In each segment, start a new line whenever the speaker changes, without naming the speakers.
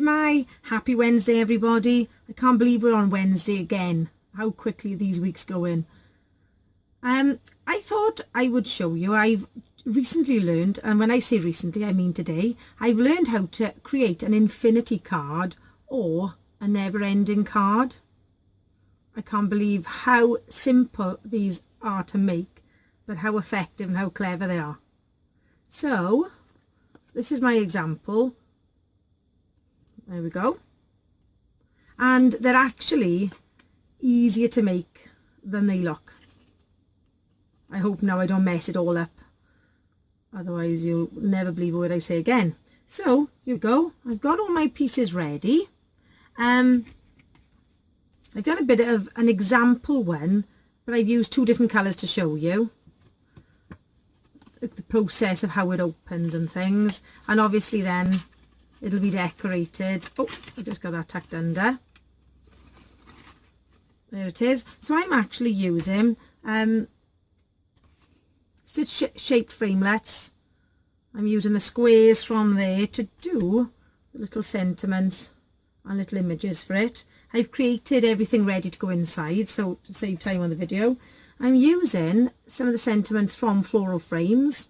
my happy Wednesday, everybody. I can't believe we're on Wednesday again. How quickly these weeks go in. I thought I would show you. I've recently learned, and when I say recently, I mean today, I've learned how to create an infinity card or a never-ending card. I can't believe how simple these are to make, but how effective and how clever they are. So, this is my example. There we go. And they're actually easier to make than they look. I hope now I don't mess it all up. Otherwise you'll never believe a word I say again. So, here we go. I've got all my pieces ready. I've done a bit of an example one, but I've used two different colours to show you the process of how it opens and things. And obviously then it'll be decorated. Oh, I just got that tucked under. There it is. So I'm actually using stitch-shaped framelets. I'm using the squares from there to do the little sentiments and little images for it. I've created everything ready to go inside, so to save time on the video, I'm using some of the sentiments from floral frames.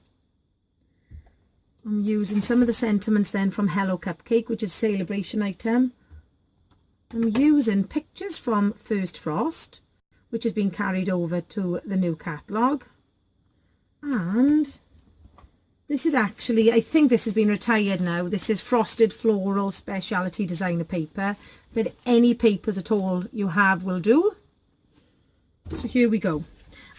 I'm using some of the sentiments then from Hello Cupcake, which is a celebration item. I'm using pictures from First Frost, which has been carried over to the new catalogue. And this is actually, I think this has been retired now. This is Frosted Florals Specialty Designer paper, but any papers at all you have will do. So here we go.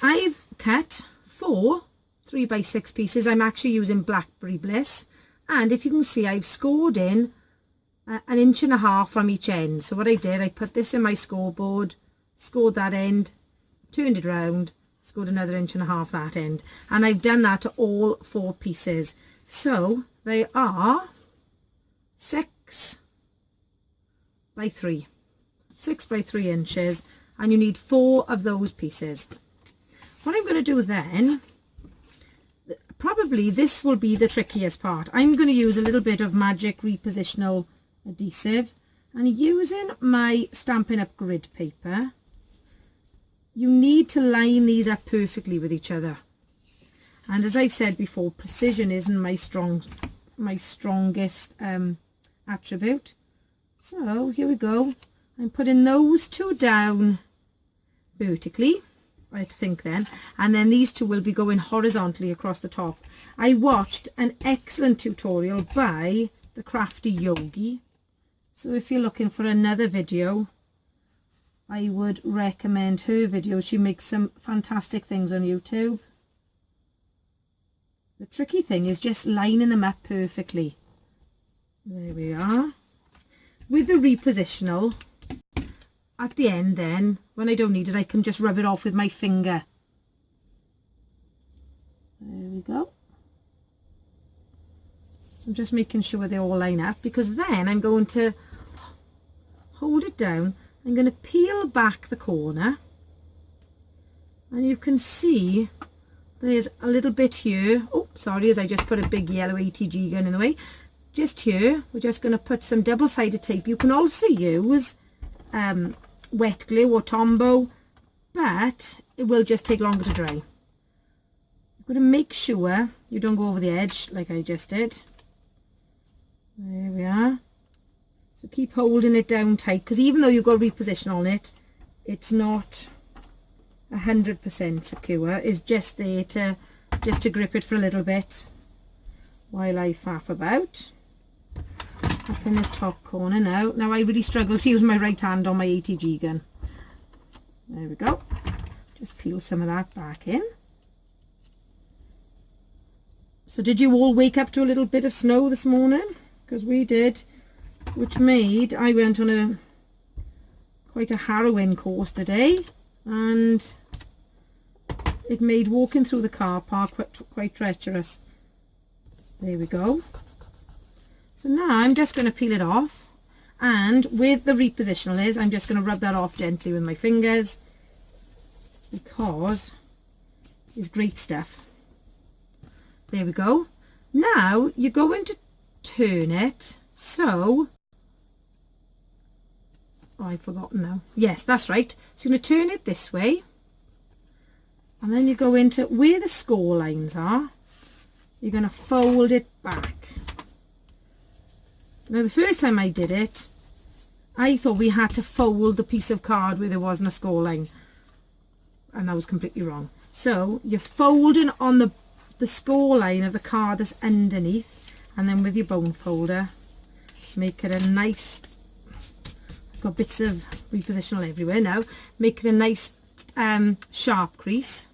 I've cut 4 3x6 pieces. I'm actually using Blackberry Bliss, and if you can see, I've scored in an 1.5 inches from each end. So what I did, I put this in my scoreboard, scored that end, turned it round, scored another 1.5 inches that end, and I've done that to all 4 pieces. So they are 6 by 3 inches, and you need 4 of those pieces. What I'm going to do then, probably this will be the trickiest part. I'm going to use a little bit of magic repositional adhesive, and using my Stampin' Up grid paper, you need to line these up perfectly with each other. And as I've said before, precision isn't my strongest attribute. So here we go. I'm putting those 2 down vertically, I think then, and then these 2 will be going horizontally across the top. I watched an excellent tutorial by the Crafty Yogi, so if you're looking for another video, I would recommend her video. She makes some fantastic things on YouTube. The tricky thing is just lining them up perfectly. There we are. With the repositional, at the end then, when I don't need it, I can just rub it off with my finger. There we go. I'm just making sure they all line up, because then I'm going to hold it down. I'm going to peel back the corner, and you can see there's a little bit here. Oh, sorry, as I just put a big yellow ATG gun in the way. Just here, we're just going to put some double-sided tape. You can also use wet glue or Tombow, but it will just take longer to dry. I'm going to make sure you don't go over the edge like I just did. There we are. So keep holding it down tight, because even though you've got reposition on it, it's not 100% secure. It's just there to grip it for a little bit while I faff about. Up in this top corner now. Now I really struggle to use my right hand on my ATG gun. There we go. Just peel some of that back in. So did you all wake up to a little bit of snow this morning? Because we did, which made, I went on quite a harrowing course today, and it made walking through the car park quite treacherous. There we go. So now I'm just going to peel it off, and with the repositional I'm just going to rub that off gently with my fingers, because it's great stuff. There we go. Now you're going to turn it so Oh, I've forgotten now. Yes, that's right. So you're going to turn it this way. And then you go into where the score lines are. You're going to fold it back. Now, the first time I did it, I thought we had to fold the piece of card where there wasn't a score line. And that was completely wrong. So you're folding on the score line of the card that's underneath. And then with your bone folder, make it a nice... I've got bits of repositional everywhere now. Make it a nice sharp crease.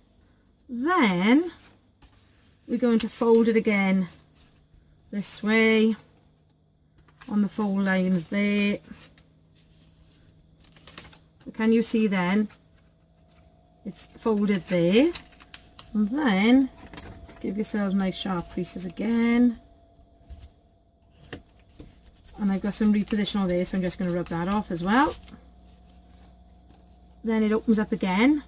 Then we're going to fold it again this way on the fold lines there. So can you see then it's folded there, and then give yourselves nice sharp creases again. And I've got some repositional there, so I'm just going to rub that off as well. Then it opens up again.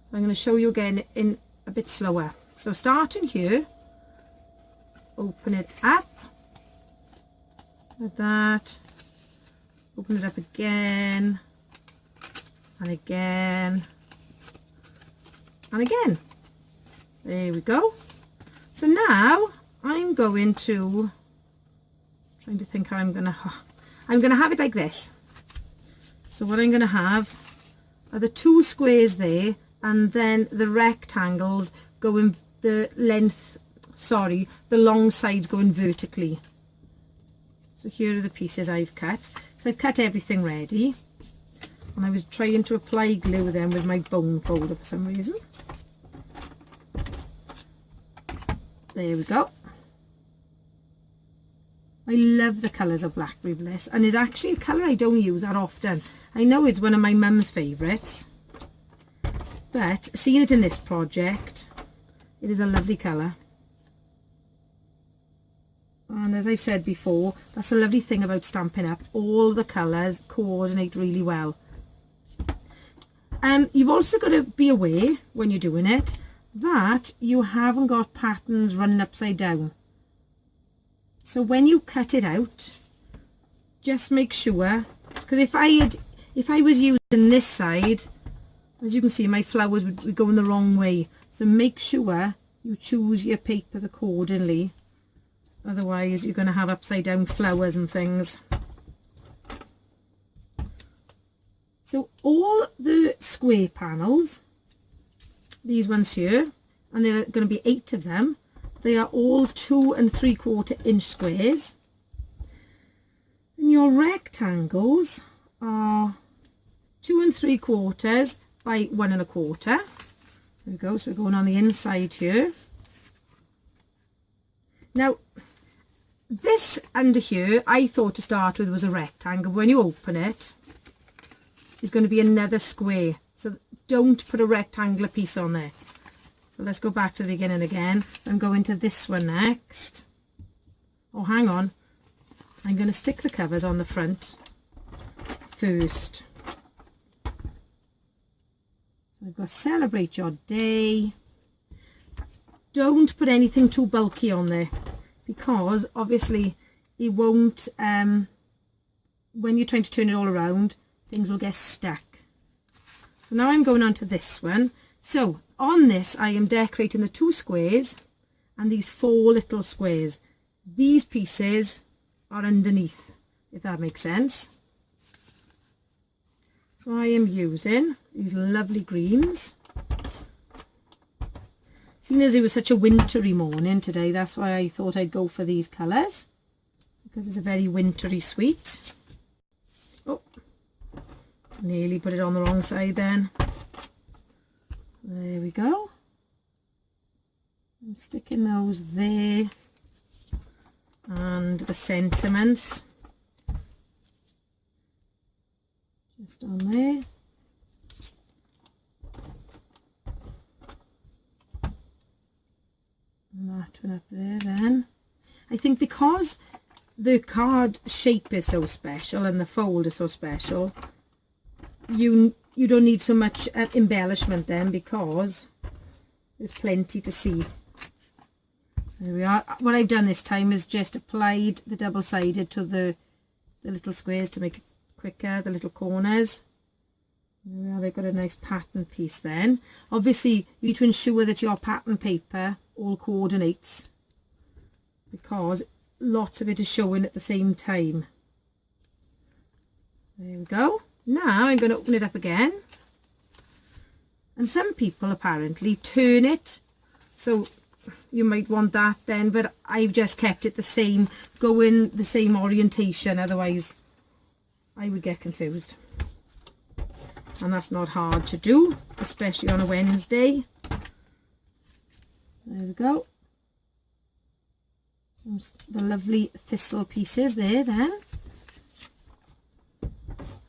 So I'm going to show you again in a bit slower. So starting here, open it up like that, open it up again, and again, and again. There we go. So now I'm going to, trying to think how I'm going to have it like this. So what I'm going to have are the two squares there, and then the rectangles going the length, sorry, the long sides going vertically. So here are the pieces I've cut. So I've cut everything ready, and I was trying to apply glue then with my bone folder for some reason. There we go. I love the colours of Blackberry Bliss, and it's actually a colour I don't use that often. I know it's one of my mum's favourites, but seeing it in this project, it is a lovely colour. And as I've said before, that's the lovely thing about Stampin' Up. All the colours coordinate really well. You've also got to be aware when you're doing it that you haven't got patterns running upside down. So when you cut it out, just make sure, because if I was using this side, as you can see, my flowers would be going the wrong way. So make sure you choose your papers accordingly. Otherwise you're going to have upside down flowers and things. So all the square panels, these ones here, and there are going to be 8 of them, they are all 2 3/4 inch squares. And your rectangles are 2 3/4 by 1 1/4. There we go, so we're going on the inside here. Now this under here I thought to start with was a rectangle. When you open it, it's going to be another square, so don't put a rectangular piece on there. So let's go back to the beginning again and go into this one next. Oh, hang on, I'm going to stick the covers on the front first. So I've got Celebrate Your Day. Don't put anything too bulky on there, because obviously it won't, when you're trying to turn it all around, things will get stuck. So now I'm going on to this one. So on this I am decorating the 2 squares and these 4 little squares. These pieces are underneath, if that makes sense. So I am using these lovely greens. Seeing as it was such a wintry morning today, that's why I thought I'd go for these colours, because it's a very wintry sweet. Oh, nearly put it on the wrong side then. There we go. I'm sticking those there, and the sentiments just on there. And that one up there then. I think because the card shape is so special and the fold is so special, you don't need so much embellishment then, because there's plenty to see. There we are. What I've done this time is just applied the double-sided to the little squares to make it quicker, the little corners. There we are, they've got a nice pattern piece then. Obviously you need to ensure that your pattern paper all coordinates, because lots of it is showing at the same time. There we go. Now I'm going to open it up again, and some people apparently turn it, so you might want that then, but I've just kept it the same, going the same orientation, otherwise I would get confused, and that's not hard to do, especially on a Wednesday. There we go. Some the lovely thistle pieces there then. I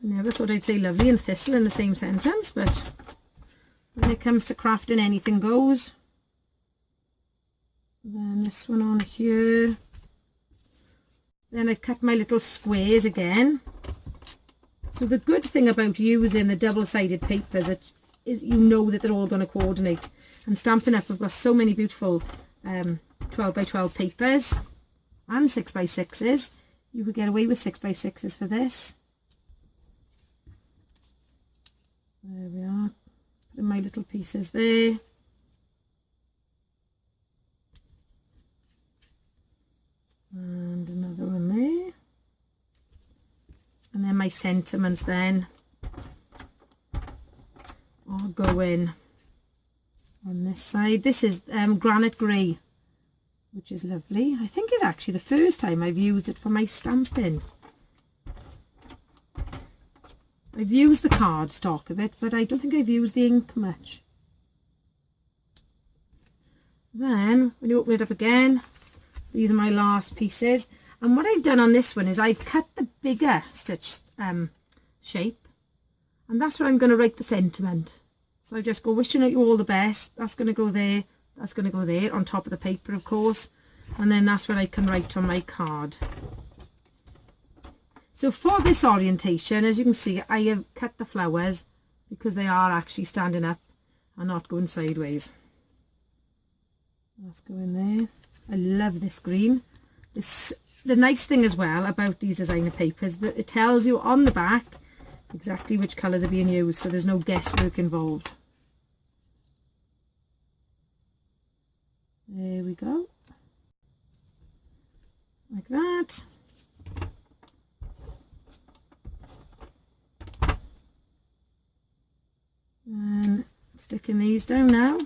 never thought I'd say lovely and thistle in the same sentence, but when it comes to crafting, anything goes. Then this one on here. Then I've cut my little squares again. So the good thing about using the double-sided papers is you know that they're all going to coordinate. And Stampin' Up, we've got so many beautiful 12 by 12 papers and 6 by 6s. You could get away with 6 by 6s for this. There we are. Putting my little pieces there. And another one there. And then my sentiments then are going on this side. This is granite grey, which is lovely. I think it's actually the first time I've used it for my stamping. I've used the cardstock of it, but I don't think I've used the ink much. Then when you open it up again, these are my last pieces, and what I've done on this one is I've cut the bigger stitch shape, and that's where I'm going to write the sentiment. So I just go wishing you all the best. That's going to go there, that's going to go there on top of the paper, of course, and then that's what I can write on my card. So for this orientation, as you can see, I have cut the flowers because they are actually standing up and not going sideways. Let's go in there. I love this green. The nice thing as well about these designer papers that it tells you on the back exactly which colours are being used, so there's no guesswork involved. There we go. Like that. And sticking these down now.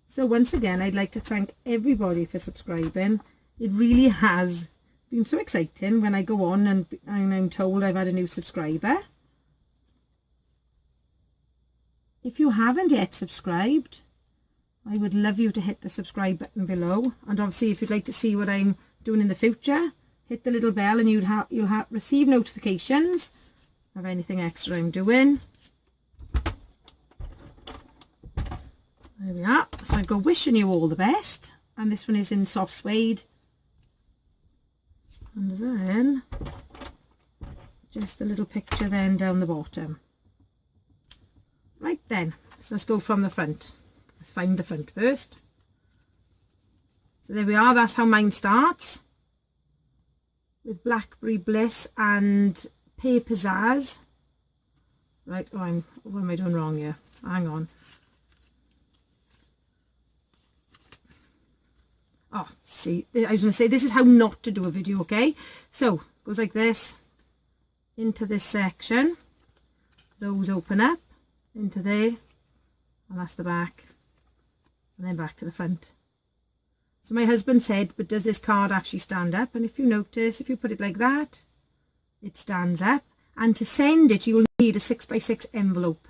So once again, I'd like to thank everybody for subscribing. It really has been so exciting when I go on and I'm told I've had a new subscriber. If you haven't yet subscribed, I would love you to hit the subscribe button below. And obviously if you'd like to see what I'm doing in the future, hit the little bell and you'll receive notifications of anything extra I'm doing. There we are. So I've got wishing you all the best, and this one is in soft suede. And then just a little picture then down the bottom. Right then, so let's go from the front. Let's find the front first. So there we are, that's how mine starts. With Blackberry Bliss and Pear Pizzazz. Right, what am I doing wrong here? Hang on. Oh, see, I was going to say, this is how not to do a video, okay? So, goes like this, into this section. Those open up, into there, and that's the back. And then back to the front. So my husband said, but does this card actually stand up? And if you notice, if you put it like that, it stands up. And to send it, you will need a 6 by 6 envelope.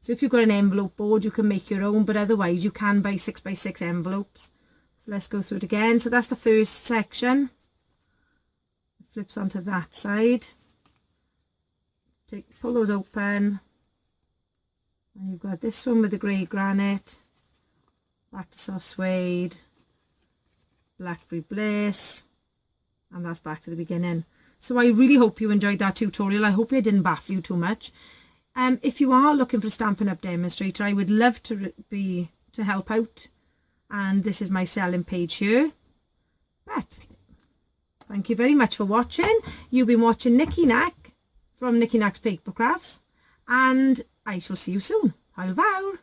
So if you've got an envelope board, you can make your own, but otherwise you can buy 6 by 6 envelopes. So let's go through it again. So that's the first section. It flips onto that side. Pull those open. And you've got this one with the grey granite. Back to soft suede. Blackberry Bliss. And that's back to the beginning. So I really hope you enjoyed that tutorial. I hope I didn't baffle you too much. If you are looking for a Stampin' Up demonstrator, I would love to help out. And this is my selling page here. But thank you very much for watching. You've been watching Nikki Knack from Nikki Knack's Paper Crafts, and I shall see you soon. Hwyl fawr.